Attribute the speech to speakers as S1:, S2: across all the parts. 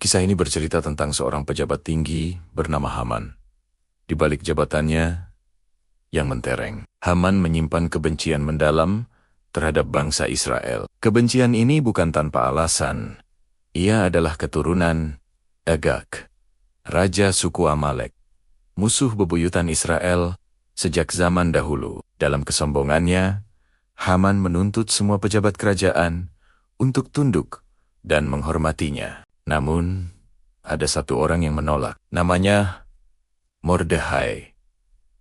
S1: Kisah ini bercerita tentang seorang pejabat tinggi bernama Haman. Di balik jabatannya yang mentereng, Haman menyimpan kebencian mendalam terhadap bangsa Israel. Kebencian ini bukan tanpa alasan. Ia adalah keturunan Agag, raja suku Amalek, musuh bebuyutan Israel sejak zaman dahulu. Dalam kesombongannya, Haman menuntut semua pejabat kerajaan untuk tunduk dan menghormatinya. Namun, ada satu orang yang menolak. Namanya Mordekhai,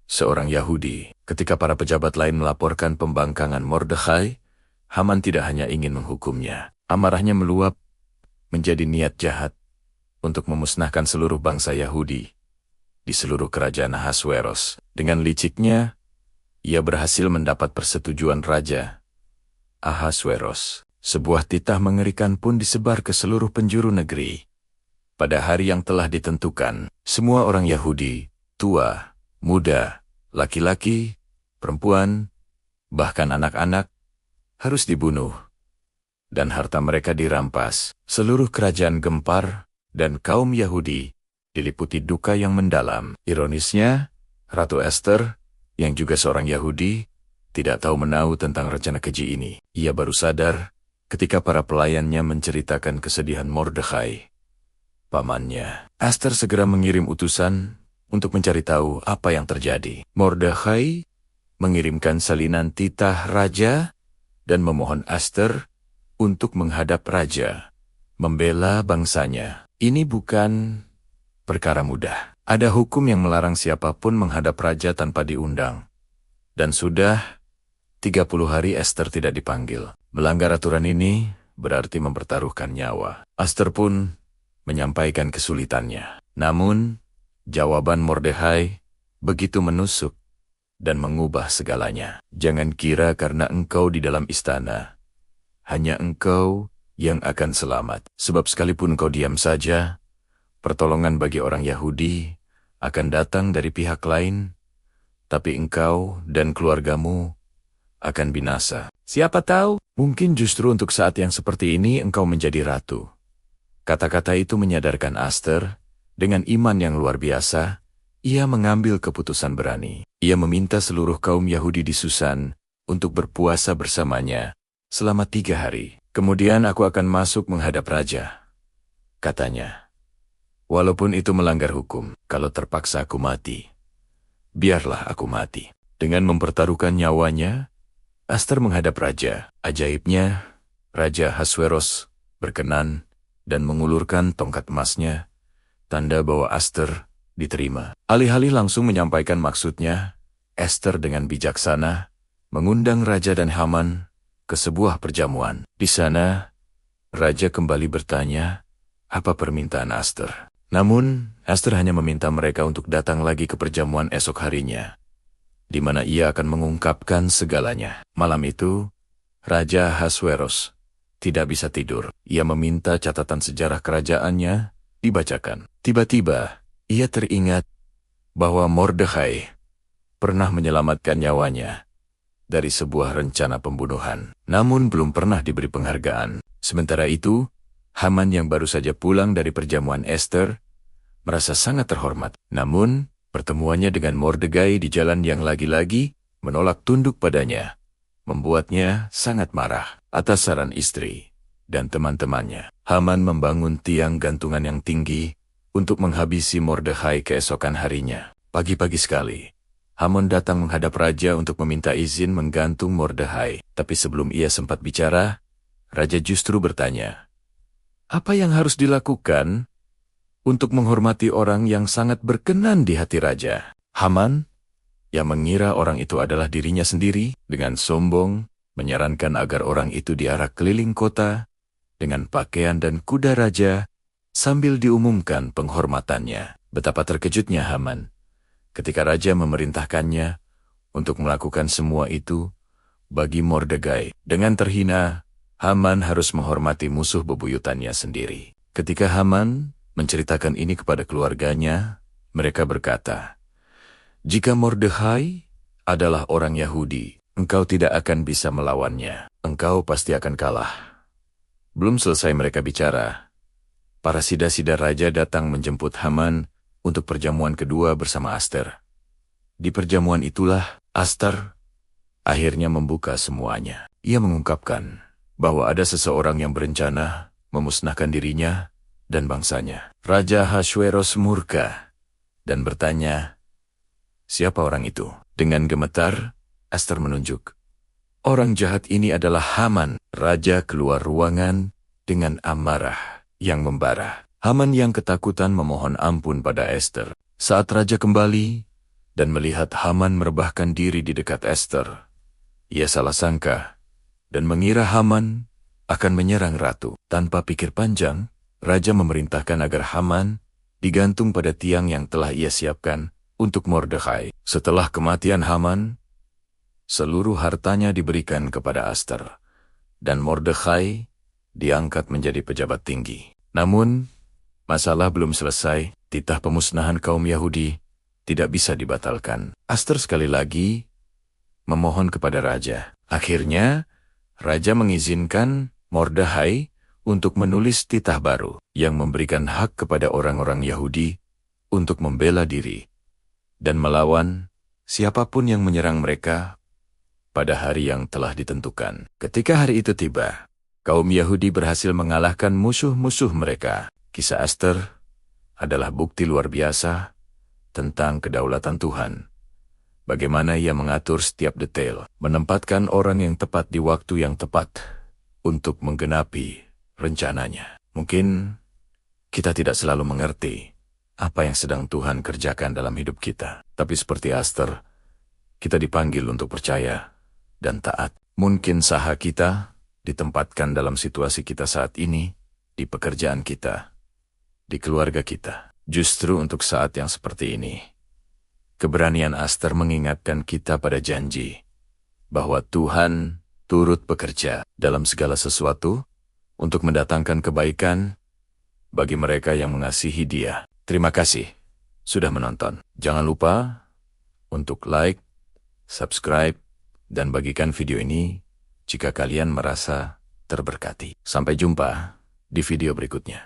S1: seorang Yahudi. Ketika para pejabat lain melaporkan pembangkangan Mordekhai, Haman tidak hanya ingin menghukumnya. Amarahnya meluap menjadi niat jahat untuk memusnahkan seluruh bangsa Yahudi di seluruh kerajaan Ahasweros. Dengan liciknya, ia berhasil mendapat persetujuan Raja Ahasweros. Sebuah titah mengerikan pun disebar ke seluruh penjuru negeri. Pada hari yang telah ditentukan, semua orang Yahudi, tua, muda, laki-laki, perempuan, bahkan anak-anak, harus dibunuh, dan harta mereka dirampas. Seluruh kerajaan gempar, dan kaum Yahudi diliputi duka yang mendalam. Ironisnya, Ratu Esther, yang juga seorang Yahudi, tidak tahu menahu tentang rencana keji ini. Ia baru sadar ketika para pelayannya menceritakan kesedihan Mordekhai, pamannya. Esther segera mengirim utusan untuk mencari tahu apa yang terjadi. Mordekhai mengirimkan salinan titah raja dan memohon Esther untuk menghadap raja, membela bangsanya. Ini bukan perkara mudah. Ada hukum yang melarang siapapun menghadap raja tanpa diundang. Dan sudah 30 hari Esther tidak dipanggil. Melanggar aturan ini berarti mempertaruhkan nyawa. Esther pun menyampaikan kesulitannya. Namun, jawaban Mordekhai begitu menusuk dan mengubah segalanya. Jangan kira karena engkau di dalam istana, hanya engkau yang akan selamat. Sebab sekalipun engkau diam saja, pertolongan bagi orang Yahudi akan datang dari pihak lain, tapi engkau dan keluargamu akan binasa. Siapa tahu, mungkin justru untuk saat yang seperti ini engkau menjadi ratu. Kata-kata itu menyadarkan Esther. Dengan iman yang luar biasa, ia mengambil keputusan berani. Ia meminta seluruh kaum Yahudi di Susan untuk berpuasa bersamanya selama 3 hari. Kemudian aku akan masuk menghadap raja, katanya. Walaupun itu melanggar hukum, kalau terpaksa aku mati, biarlah aku mati. Dengan mempertaruhkan nyawanya, Esther menghadap raja. Ajaibnya, Raja Ahasweros berkenan dan mengulurkan tongkat emasnya, tanda bahwa Esther diterima. Alih-alih langsung menyampaikan maksudnya, Esther dengan bijaksana mengundang raja dan Haman ke sebuah perjamuan. Di sana, raja kembali bertanya apa permintaan Esther. Namun, Esther hanya meminta mereka untuk datang lagi ke perjamuan esok harinya, di mana ia akan mengungkapkan segalanya. Malam itu, Raja Ahasweros tidak bisa tidur. Ia meminta catatan sejarah kerajaannya dibacakan. Tiba-tiba, ia teringat bahwa Mordekhai pernah menyelamatkan nyawanya dari sebuah rencana pembunuhan, namun belum pernah diberi penghargaan. Sementara itu, Haman yang baru saja pulang dari perjamuan Esther merasa sangat terhormat. Namun, pertemuannya dengan Mordekhai di jalan yang lagi-lagi menolak tunduk padanya membuatnya sangat marah. Atas saran istri dan teman-temannya, Haman membangun tiang gantungan yang tinggi untuk menghabisi Mordekhai keesokan harinya. Pagi-pagi sekali, Haman datang menghadap raja untuk meminta izin menggantung Mordekhai. Tapi sebelum ia sempat bicara, raja justru bertanya, apa yang harus dilakukan untuk menghormati orang yang sangat berkenan di hati raja? Haman, yang mengira orang itu adalah dirinya sendiri, dengan sombong menyarankan agar orang itu diarak keliling kota dengan pakaian dan kuda raja sambil diumumkan penghormatannya. Betapa terkejutnya Haman ketika raja memerintahkannya untuk melakukan semua itu bagi Mordekhai. Dengan terhina, Haman harus menghormati musuh bebuyutannya sendiri. Ketika Haman menceritakan ini kepada keluarganya, mereka berkata, jika Mordekhai adalah orang Yahudi, engkau tidak akan bisa melawannya. Engkau pasti akan kalah. Belum selesai mereka bicara, para sida-sida raja datang menjemput Haman untuk perjamuan kedua bersama Aster. Di perjamuan itulah Aster akhirnya membuka semuanya. Ia mengungkapkan bahwa ada seseorang yang berencana memusnahkan dirinya dan bangsanya. Raja Ahasuerus murka dan bertanya, "Siapa orang itu?" Dengan gemetar, Aster menunjuk. "Orang jahat ini adalah Haman." Raja keluar ruangan dengan amarah yang membara. Haman yang ketakutan memohon ampun pada Ester. Saat raja kembali dan melihat Haman merebahkan diri di dekat Ester, ia salah sangka dan mengira Haman akan menyerang ratu. Tanpa pikir panjang, raja memerintahkan agar Haman digantung pada tiang yang telah ia siapkan untuk Mordekhai. Setelah kematian Haman, seluruh hartanya diberikan kepada Aster, dan Mordekhai diangkat menjadi pejabat tinggi. Namun, masalah belum selesai. Titah pemusnahan kaum Yahudi tidak bisa dibatalkan. Aster sekali lagi memohon kepada raja. Akhirnya, raja mengizinkan Mordekhai untuk menulis titah baru yang memberikan hak kepada orang-orang Yahudi untuk membela diri dan melawan siapapun yang menyerang mereka pada hari yang telah ditentukan. Ketika hari itu tiba, kaum Yahudi berhasil mengalahkan musuh-musuh mereka. Kisah Aster adalah bukti luar biasa tentang kedaulatan Tuhan. Bagaimana ia mengatur setiap detail, menempatkan orang yang tepat di waktu yang tepat untuk menggenapi rencananya. Mungkin kita tidak selalu mengerti apa yang sedang Tuhan kerjakan dalam hidup kita. Tapi seperti Aster, kita dipanggil untuk percaya dan taat. Mungkin saha kita ditempatkan dalam situasi kita saat ini, di pekerjaan kita, di keluarga kita. Justru untuk saat yang seperti ini, keberanian Aster mengingatkan kita pada janji bahwa Tuhan turut bekerja dalam segala sesuatu untuk mendatangkan kebaikan bagi mereka yang mengasihi Dia. Terima kasih sudah menonton. Jangan lupa untuk like, subscribe, dan bagikan video ini jika kalian merasa terberkati. Sampai jumpa di video berikutnya.